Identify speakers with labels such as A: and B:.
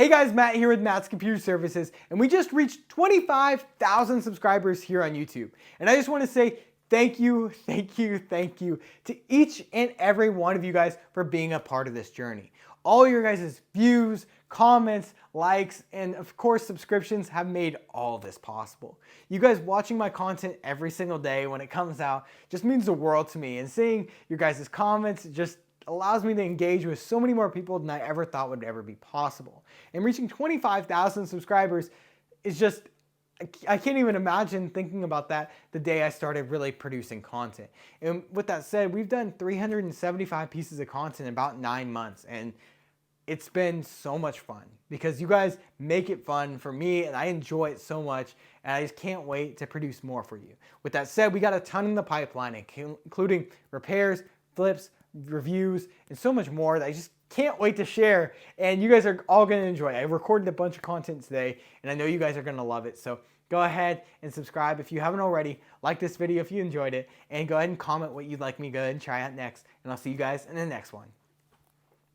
A: Hey guys, Matt here with Matt's Computer Services, and we just reached 25,000 subscribers here on YouTube. And I just want to say thank you to each and every one of you guys for being a part of this journey. All your guys' views, comments, likes, and of course subscriptions have made all this possible. You guys watching my content every single day when it comes out just means the world to me, and seeing your guys' comments just allows me to engage with so many more people than I ever thought would ever be possible. And reaching 25,000 subscribers is just, I can't even imagine thinking about that the day I started really producing content. And with that said, we've done 375 pieces of content in about 9 months, and it's been so much fun because you guys make it fun for me and I enjoy it so much, and I just can't wait to produce more for you. With that said, we got a ton in the pipeline, including repairs, flips, reviews, and so much more that I just can't wait to share, and you guys are all going to enjoy. I recorded a bunch of content today and I know you guys are going to love it, so go ahead and subscribe if you haven't already, like this video if you enjoyed it, and go ahead and comment what you'd like me to go ahead and try out next, and I'll see you guys in the next one.